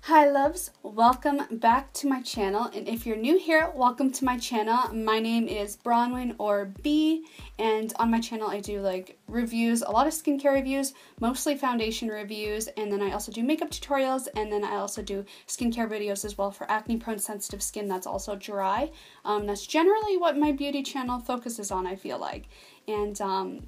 Hi loves, welcome back to my channel, and if you're new here, welcome to my channel. My name is Bronwyn or B, and on my channel I do like reviews, a lot of skincare reviews, mostly foundation reviews, and then I also do makeup tutorials, and then I also do skincare videos as well for acne prone sensitive skin that's also dry. That's generally what my beauty channel focuses on, I feel like. And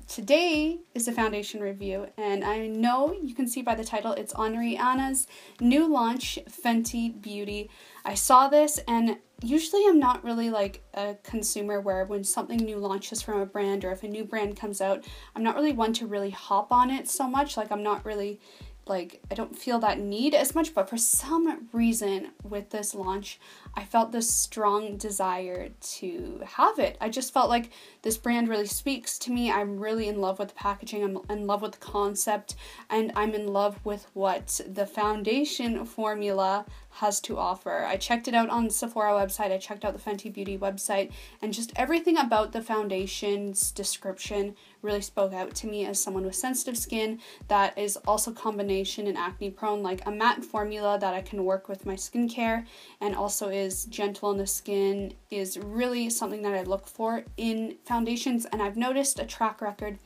today is a foundation review, and I know you can see by the title it's on Rihanna's new launch, Fenty Beauty. I saw this, and usually I'm not really like a consumer where when something new launches from a brand, or if a new brand comes out, I'm not really one to really hop on it so much. Like, I'm not really like, I don't feel that need as much, but for some reason with this launch, I felt this strong desire to have it. I just felt like this brand really speaks to me. I'm really in love with the packaging, I'm in love with the concept, and I'm in love with what the foundation formula has to offer. I checked it out on the Sephora website, I checked out the Fenty Beauty website, and just everything about the foundation's description really spoke out to me as someone with sensitive skin that is also combination and acne prone. Like, a matte formula that I can work with my skincare and also is gentle on the skin is really something that I look for in foundations, and I've noticed a track record.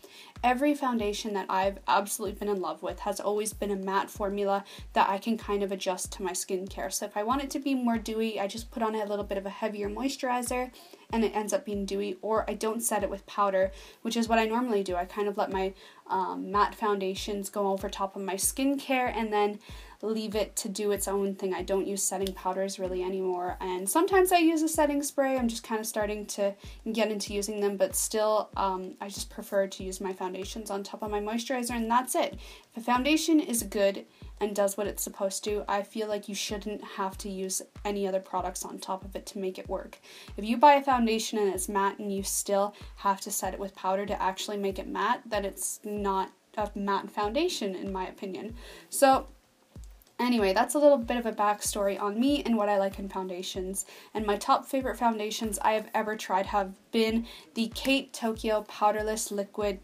Every foundation that I've absolutely been in love with has always been a matte formula that I can kind of adjust to my skincare. So if I want it to be more dewy, I just put on a little bit of a heavier moisturizer and it ends up being dewy, or I don't set it with powder, which is what I normally do. I kind of let my matte foundations go over top of my skincare and then leave it to do its own thing. I don't use setting powders really anymore, and sometimes I use a setting spray. I'm just kind of starting to get into using them, but still I just prefer to use my foundations on top of my moisturizer, and that's it. If a foundation is good and does what it's supposed to, I feel like you shouldn't have to use any other products on top of it to make it work. If you buy a foundation and it's matte and you still have to set it with powder to actually make it matte, then it's not a matte foundation in my opinion. So anyway, that's a little bit of a backstory on me and what I like in foundations. And my top favorite foundations I have ever tried have been the Kate Tokyo Powderless Liquid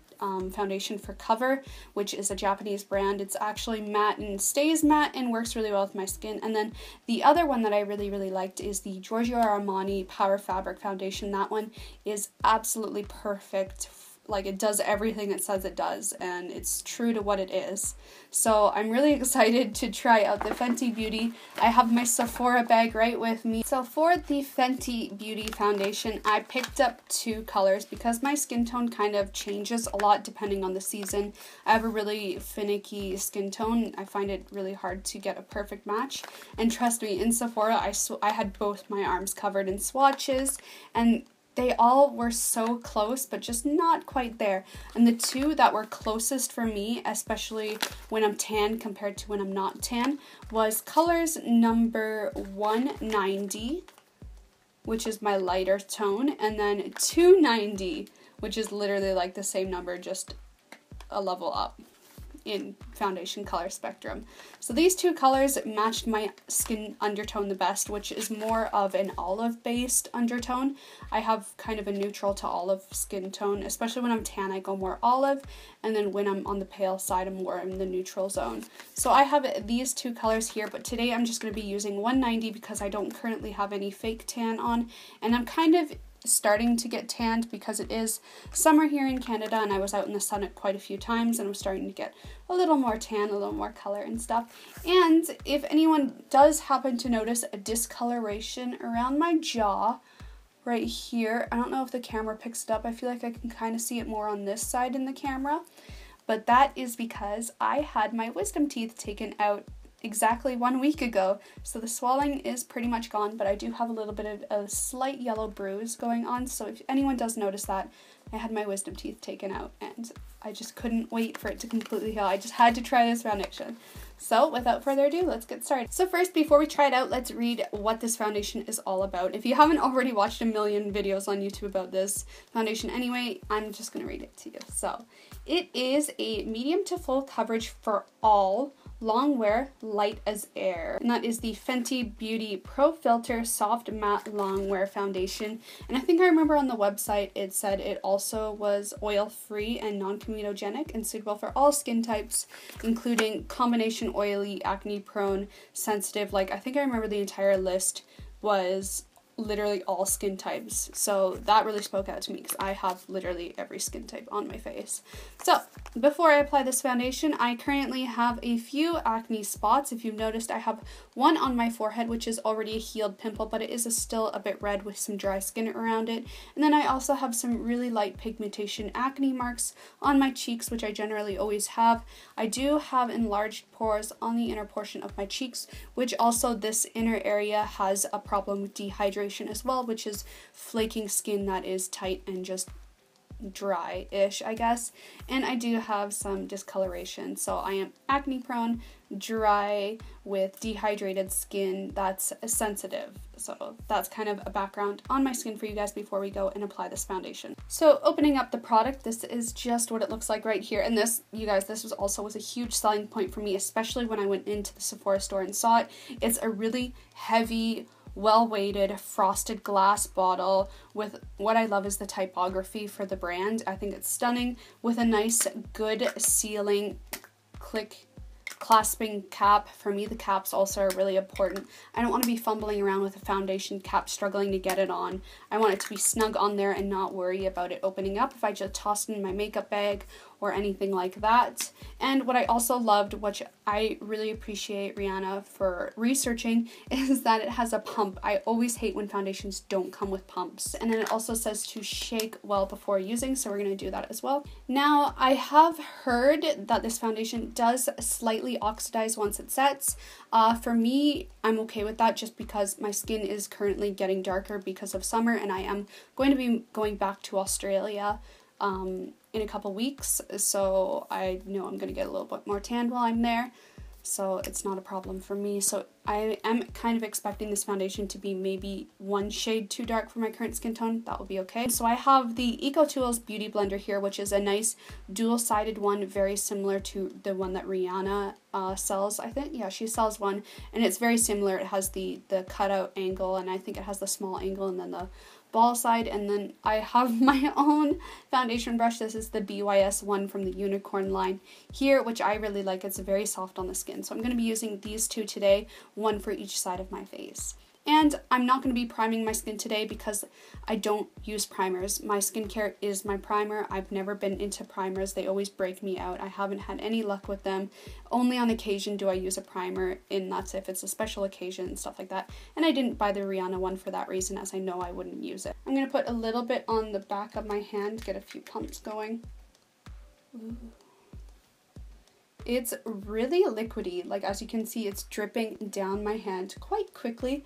foundation for Cover, which is a Japanese brand. It's actually matte and stays matte and works really well with my skin. And then the other one that I really liked is the Giorgio Armani Power Fabric foundation. That one is absolutely perfect. Like, it does everything it says it does, and it's true to what it is. So I'm really excited to try out the Fenty Beauty. I have my Sephora bag right with me. So for the Fenty Beauty foundation, I picked up two colors because my skin tone kind of changes a lot depending on the season. I have a really finicky skin tone. I find it really hard to get a perfect match. And trust me, in Sephora, I had both my arms covered in swatches, and they all were so close, but just not quite there. And the two that were closest for me, especially when I'm tan compared to when I'm not tan, was colors number 190, which is my lighter tone, and then 290, which is literally like the same number, just a level up in foundation color spectrum. So these two colors matched my skin undertone the best, which is more of an olive based undertone. I have kind of a neutral to olive skin tone, especially when I'm tan I go more olive, and then when I'm on the pale side I'm more in the neutral zone. So I have these two colors here, but today I'm just going to be using 190 because I don't currently have any fake tan on, and I'm kind of starting to get tanned because it is summer here in Canada, and I was out in the sun quite a few times and I'm starting to get a little more tan, a little more color and stuff. And if anyone does happen to notice a discoloration around my jaw right here, I don't know if the camera picks it up, I feel like I can kind of see it more on this side in the camera, but that is because I had my wisdom teeth taken out exactly 1 week ago, so the swelling is pretty much gone, but I do have a little bit of a slight yellow bruise going on. So if anyone does notice that, I had my wisdom teeth taken out and I just couldn't wait for it to completely heal. I just had to try this foundation. So without further ado, let's get started. So first, before we try it out, let's read what this foundation is all about. If you haven't already watched a million videos on YouTube about this foundation anyway, I'm just going to read it to you. So it is a medium to full coverage for all Longwear Light as Air. And that is the Fenty Beauty Pro Filt'R Soft Matte Longwear Foundation. And I think I remember on the website it said it also was oil-free and non-comedogenic and suitable for all skin types, including combination oily, acne-prone, sensitive. Like, I think I remember the entire list was literally all skin types, so that really spoke out to me because I have literally every skin type on my face. So before I apply this foundation, I currently have a few acne spots. If you've noticed, I have one on my forehead, which is already a healed pimple, but it is still a bit red with some dry skin around it. And then I also have some really light pigmentation acne marks on my cheeks, which I generally always have. I do have enlarged pores on the inner portion of my cheeks, which also this inner area has a problem with dehydration as well, which is flaking skin that is tight and just dry-ish, I guess. And I do have some discoloration, so I am acne prone, dry, with dehydrated skin that's sensitive. So that's kind of a background on my skin for you guys before we go and apply this foundation. So opening up the product, this is just what it looks like right here. And this, you guys, this was a huge selling point for me, especially when I went into the Sephora store and saw it. It's a really heavy, well-weighted frosted glass bottle with what I love is the typography for the brand. I think it's stunning, with a nice good sealing clasping cap. For me, the caps also are really important. I don't want to be fumbling around with a foundation cap struggling to get it on. I want it to be snug on there and not worry about it opening up if I just toss it in my makeup bag or anything like that. And what I also loved, which I really appreciate Rihanna for researching, is that it has a pump. I always hate when foundations don't come with pumps. And then it also says to shake well before using, so we're going to do that as well. Now, I have heard that this foundation does slightly oxidize once it sets. For me, I'm okay with that just because my skin is currently getting darker because of summer, and I am going to be going back to Australia in a couple weeks, so I know I'm going to get a little bit more tan while I'm there, so it's not a problem for me. So I am kind of expecting this foundation to be maybe one shade too dark for my current skin tone. That will be okay. So I have the Ecotools Beauty Blender here, which is a nice dual-sided one, very similar to the one that Rihanna sells, I think. Yeah, she sells one, and it's very similar. It has the cutout angle, and I think it has the small angle and then the ball side. And then I have my own foundation brush. This is the BYS one from the Unicorn line here, which I really like. It's very soft on the skin. So I'm going to be using these two today, one for each side of my face. And I'm not going to be priming my skin today because I don't use primers. My skincare is my primer. I've never been into primers. They always break me out. I haven't had any luck with them. Only on occasion do I use a primer, and that's if it's a special occasion and stuff like that. And I didn't buy the Rihanna one for that reason, as I know I wouldn't use it. I'm going to put a little bit on the back of my hand, get a few pumps going. Ooh. It's really liquidy. Like, as you can see, it's dripping down my hand quite quickly,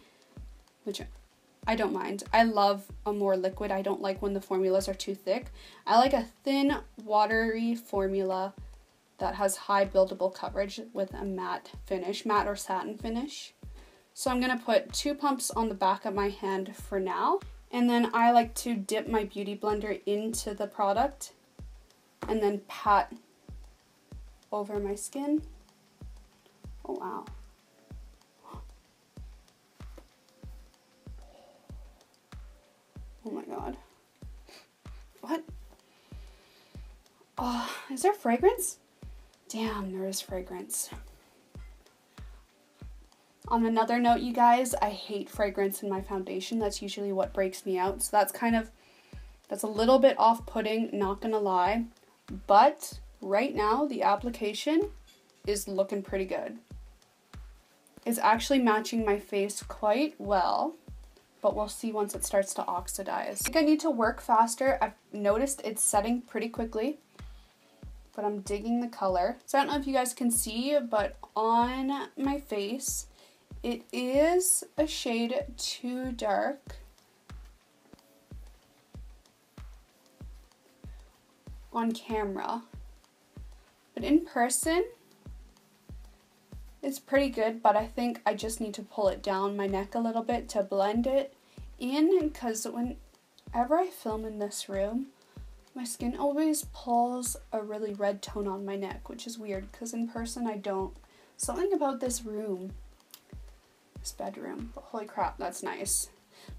which I don't mind. I love a more liquid. I don't like when the formulas are too thick. I like a thin, watery formula that has high buildable coverage with a matte finish, matte or satin finish. So I'm going to put 2 pumps on the back of my hand for now. And then I like to dip my beauty blender into the product and then pat over my skin. Oh, wow. Oh my god. What? Oh, is there fragrance? Damn, there is fragrance. On another note, you guys, I hate fragrance in my foundation. That's usually what breaks me out. So that's a little bit off-putting, not gonna lie. But right now, the application is looking pretty good. It's actually matching my face quite well, but we'll see once it starts to oxidize. I think I need to work faster. I've noticed it's setting pretty quickly, but I'm digging the color. So I don't know if you guys can see, but on my face, it is a shade too dark on camera, but in person, it's pretty good, but I think I just need to pull it down my neck a little bit to blend it in, because whenever I film in this room, my skin always pulls a really red tone on my neck, which is weird because in person I don't Something about this room, this bedroom, but holy crap, that's nice.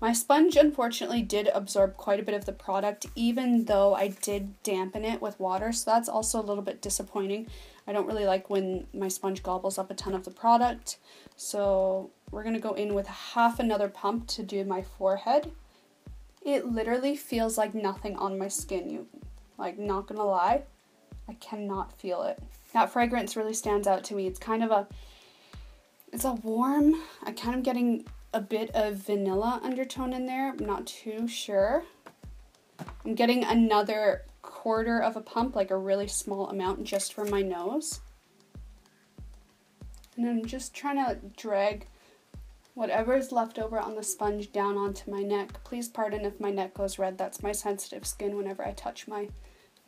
My sponge unfortunately did absorb quite a bit of the product, even though I did dampen it with water, so that's also a little bit disappointing. I don't really like when my sponge gobbles up a ton of the product, so we're going to go in with half another pump to do my forehead. It literally feels like nothing on my skin, not gonna lie, I cannot feel it. That fragrance really stands out to me. It's kind of it's a warm, I'm kind of getting a bit of vanilla undertone in there. I'm not too sure. I'm getting another quarter of a pump, like a really small amount just for my nose. And I'm just trying to drag whatever is left over on the sponge down onto my neck. Please pardon if my neck goes red. That's my sensitive skin. Whenever I touch my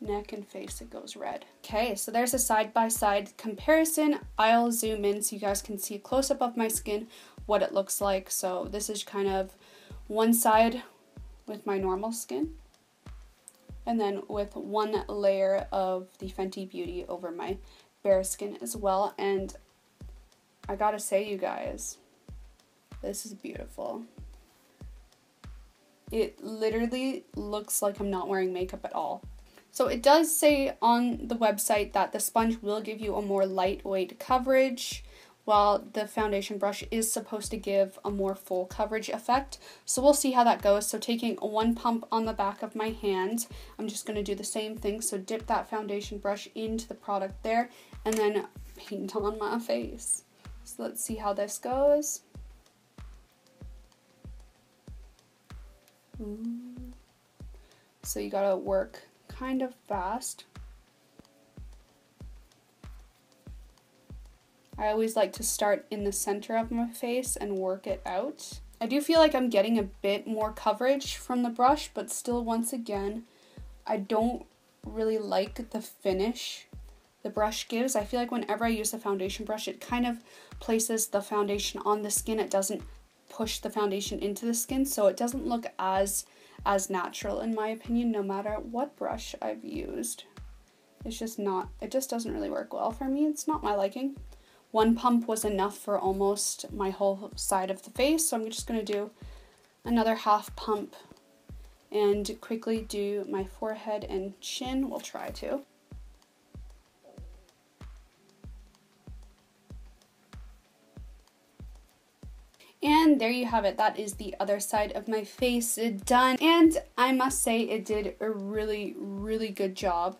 neck and face, it goes red. Okay, so there's a side-by-side comparison. I'll zoom in so you guys can see a close-up of my skin, what it looks like. So this is kind of one side with my normal skin, and then with one layer of the Fenty Beauty over my bare skin as well. And I gotta say, you guys, this is beautiful. It literally looks like I'm not wearing makeup at all. So it does say on the website that the sponge will give you a more lightweight coverage, while the foundation brush is supposed to give a more full coverage effect. So we'll see how that goes. So taking one pump on the back of my hand, I'm just going to do the same thing. So dip that foundation brush into the product there, and then paint on my face. So let's see how this goes. So you gotta work kind of fast. I always like to start in the center of my face and work it out. I do feel like I'm getting a bit more coverage from the brush, but still, once again, I don't really like the finish the brush gives. I feel like whenever I use the foundation brush, it kind of places the foundation on the skin. It doesn't push the foundation into the skin, so it doesn't look as natural in my opinion, no matter what brush I've used. It just doesn't really work well for me. It's not my liking. One pump was enough for almost my whole side of the face, so I'm just going to do another half pump and quickly do my forehead and chin. We'll try to. And there you have it. That is the other side of my face done. And I must say it did a really, really good job.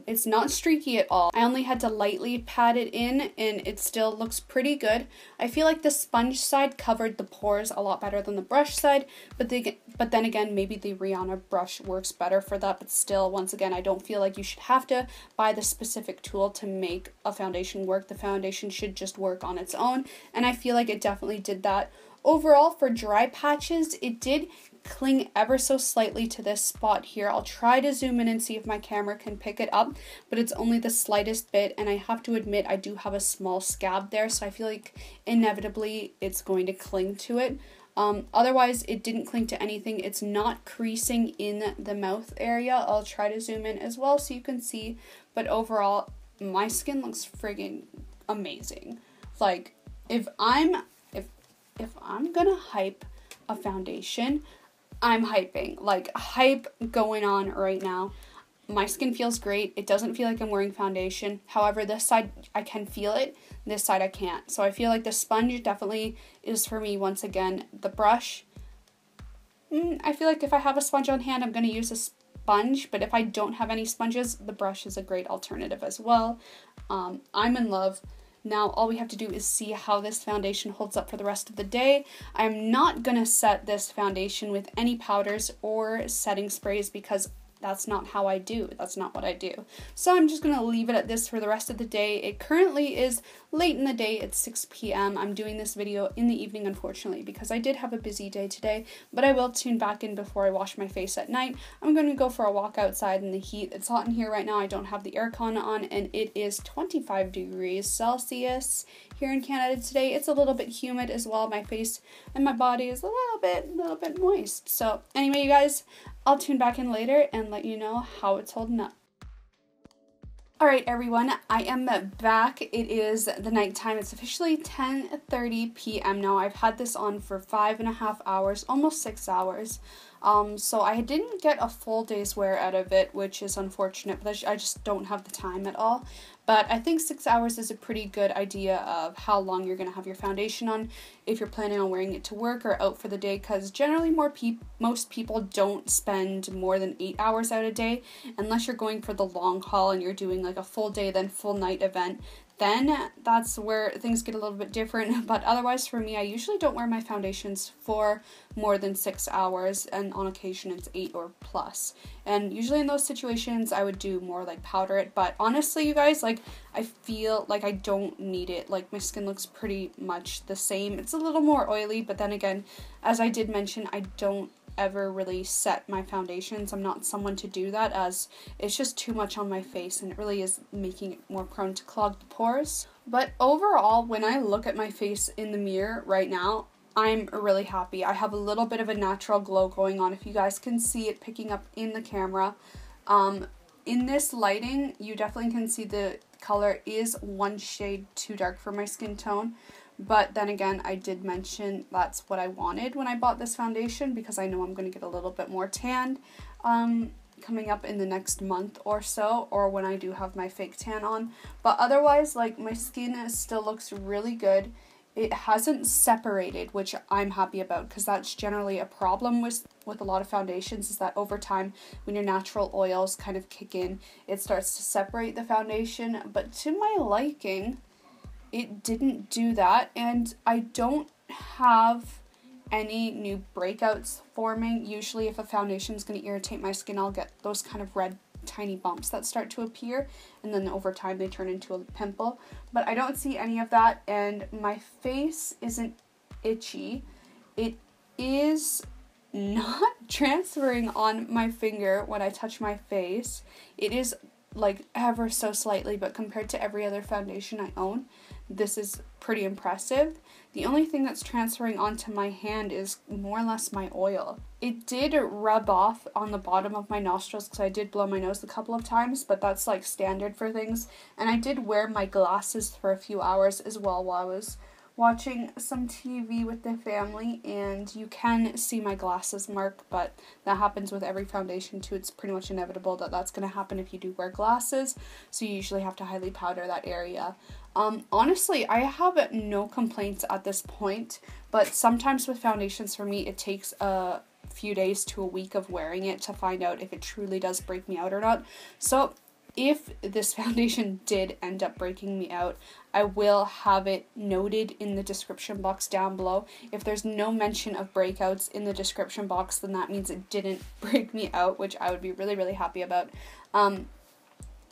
It's not streaky at all. I only had to lightly pat it in and it still looks pretty good. I feel like the sponge side covered the pores a lot better than the brush side, but then again, maybe the Rihanna brush works better for that, but still, once again, I don't feel like you should have to buy the specific tool to make a foundation work. The foundation should just work on its own, and I feel like it definitely did that. Overall, for dry patches, it did cling ever so slightly to this spot here. I'll try to zoom in and see if my camera can pick it up, but it's only the slightest bit, and I have to admit I do have a small scab there, so I feel like inevitably it's going to cling to it. Otherwise, it didn't cling to anything. It's not creasing in the mouth area. I'll try to zoom in as well so you can see, but overall, my skin looks friggin' amazing. Like, if I'm gonna hype a foundation, I'm hyping. Like, hype going on right now. My skin feels great. It doesn't feel like I'm wearing foundation. However, this side, I can feel it. This side, I can't. So I feel like the sponge definitely is for me once again. The brush, I feel like if I have a sponge on hand, I'm going to use a sponge. But if I don't have any sponges, the brush is a great alternative as well. I'm in love. Now, all we have to do is see how this foundation holds up for the rest of the day. I'm not going to set this foundation with any powders or setting sprays because that's not how I do. That's not what I do. So I'm just going to leave it at this for the rest of the day. It currently is late in the day. It's 6 p.m. I'm doing this video in the evening, unfortunately, because I did have a busy day today, but I will tune back in before I wash my face at night. I'm going to go for a walk outside in the heat. It's hot in here right now. I don't have the aircon on, and it is 25 degrees Celsius here in Canada today. It's a little bit humid as well. My face and my body is a little bit moist. So anyway, you guys, I'll tune back in later and let you know how it's holding up. Alright everyone, I am back. It is the nighttime. It's officially 10:30 p.m. now. I've had this on for 5.5 hours, almost 6 hours. So I didn't get a full day's wear out of it, which is unfortunate, but I just don't have the time at all. But I think 6 hours is a pretty good idea of how long you're going to have your foundation on if you're planning on wearing it to work or out for the day, because generally most people don't spend more than 8 hours out a day unless you're going for the long haul and you're doing like a full day then full night event. Then that's where things get a little bit different, but otherwise for me, I usually don't wear my foundations for more than 6 hours, and on occasion it's 8 or plus. And usually in those situations, I would do more like powder it, but honestly, you guys, like, I feel like I don't need it. Like, my skin looks pretty much the same. It's a little more oily, but then again, as I did mention, I don't ever really set my foundations. I'm not someone to do that, as it's just too much on my face and it really is making it more prone to clogged pores. But overall, when I look at my face in the mirror right now, I'm really happy. I have a little bit of a natural glow going on, if you guys can see it picking up in the camera. In this lighting, you definitely can see the color is one shade too dark for my skin tone. But then again, I did mention that's what I wanted when I bought this foundation, because I know I'm going to get a little bit more tanned coming up in the next month or so, or when I do have my fake tan on. But otherwise, like, my skin still looks really good. It hasn't separated, which I'm happy about, because that's generally a problem with a lot of foundations, is that over time, when your natural oils kind of kick in, it starts to separate the foundation. But to my liking, it didn't do that, and I don't have any new breakouts forming. Usually if a foundation is going to irritate my skin, I'll get those kind of red tiny bumps that start to appear, and then over time they turn into a pimple. But I don't see any of that, and my face isn't itchy. It is not transferring on my finger when I touch my face. It is like ever so slightly, but compared to every other foundation I own, this is pretty impressive. The only thing that's transferring onto my hand is more or less my oil. It did rub off on the bottom of my nostrils, because I did blow my nose a couple of times, but that's like standard for things. And I did wear my glasses for a few hours as well while I was watching some TV with the family, and you can see my glasses mark, but that happens with every foundation too. It's pretty much inevitable that that's going to happen if you do wear glasses, so you usually have to highly powder that area. Honestly, I have no complaints at this point, but sometimes with foundations, for me, it takes a few days to a week of wearing it to find out if it truly does break me out or not. So if this foundation did end up breaking me out, I will have it noted in the description box down below. If there's no mention of breakouts in the description box, then that means it didn't break me out, which I would be really, really happy about. I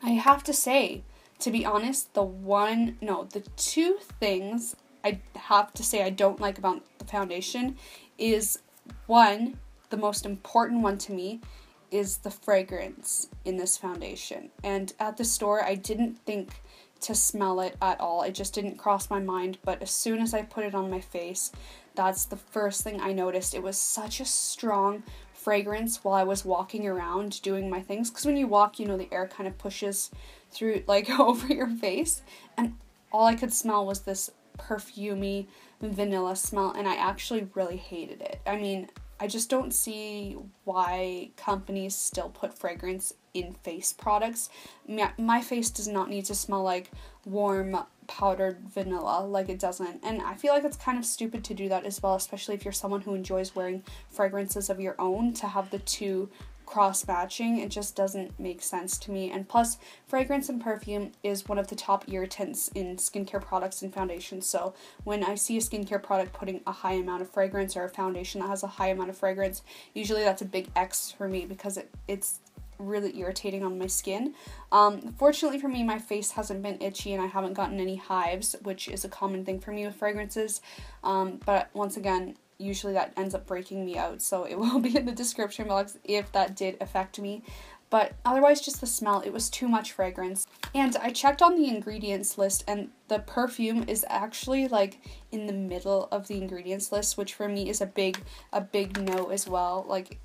have to say, to be honest, the two things I have to say I don't like about the foundation is, one, the most important one to me, is the fragrance in this foundation. And at the store, I didn't think to smell it at all. It just didn't cross my mind. But as soon as I put it on my face, that's the first thing I noticed. It was such a strong fragrance while I was walking around doing my things. Because when you walk, you know, the air kind of pushes through, like, over your face. And all I could smell was this perfumey vanilla smell. And I actually really hated it. I mean, I just don't see why companies still put fragrance in face products. My face does not need to smell like warm powdered vanilla, like it doesn't. And I feel like it's kind of stupid to do that as well, especially if you're someone who enjoys wearing fragrances of your own, to have the two cross-matching. It just doesn't make sense to me. And plus, fragrance and perfume is one of the top irritants in skincare products and foundations. So when I see a skincare product putting a high amount of fragrance, or a foundation that has a high amount of fragrance, usually that's a big X for me, because it's really irritating on my skin. Fortunately for me, my face hasn't been itchy and I haven't gotten any hives, which is a common thing for me with fragrances. But once again, usually that ends up breaking me out, so it will be in the description box if that did affect me. But otherwise, just the smell, it was too much fragrance. And I checked on the ingredients list, and the perfume is actually like in the middle of the ingredients list, which for me is a big no as well. Like,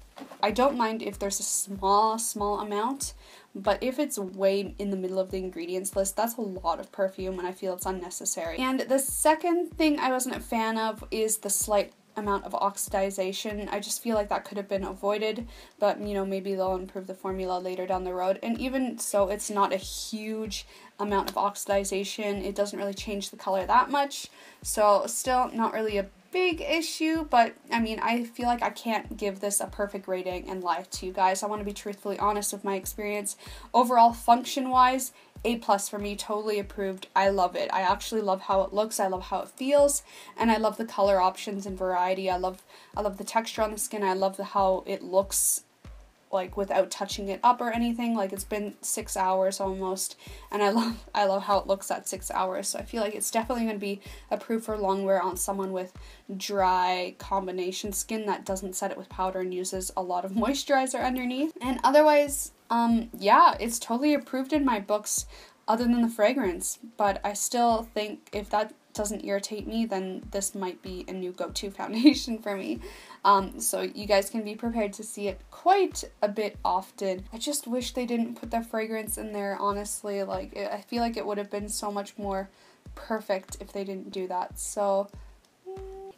I don't mind if there's a small amount, but if it's way in the middle of the ingredients list, that's a lot of perfume and I feel it's unnecessary. And the second thing I wasn't a fan of is the slight amount of oxidization. I just feel like that could have been avoided, but you know, maybe they'll improve the formula later down the road. And even so, it's not a huge amount of oxidization. It doesn't really change the color that much, so still not really a big issue. But I mean, I feel like I can't give this a perfect rating and lie to you guys. I want to be truthfully honest with my experience. Overall, function wise, A+ for me, totally approved. I love it. I actually love how it looks, I love how it feels, and I love the color options and variety. I love the texture on the skin. I love how it looks, like without touching it up or anything. Like, it's been 6 hours almost, and I love how it looks at 6 hours. So I feel like it's definitely going to be approved for long wear on someone with dry combination skin that doesn't set it with powder and uses a lot of moisturizer underneath. And otherwise, yeah, it's totally approved in my books other than the fragrance, but I still think if that doesn't irritate me, then this might be a new go-to foundation for me. So you guys can be prepared to see it quite a bit often. I just wish they didn't put the fragrance in there, honestly. Like, I feel like it would have been so much more perfect if they didn't do that. So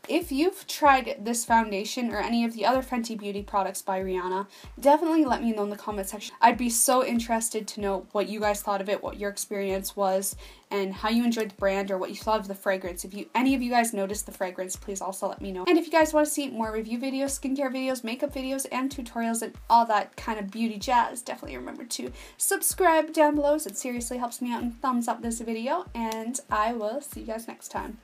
if you've tried this foundation or any of the other Fenty Beauty products by Rihanna, definitely let me know in the comment section. I'd be so interested to know what you guys thought of it, what your experience was, and how you enjoyed the brand or what you thought of the fragrance. If any of you guys noticed the fragrance, please also let me know. And if you guys want to see more review videos, skincare videos, makeup videos, and tutorials, and all that kind of beauty jazz, definitely remember to subscribe down below, so it seriously helps me out, and thumbs up this video, and I will see you guys next time.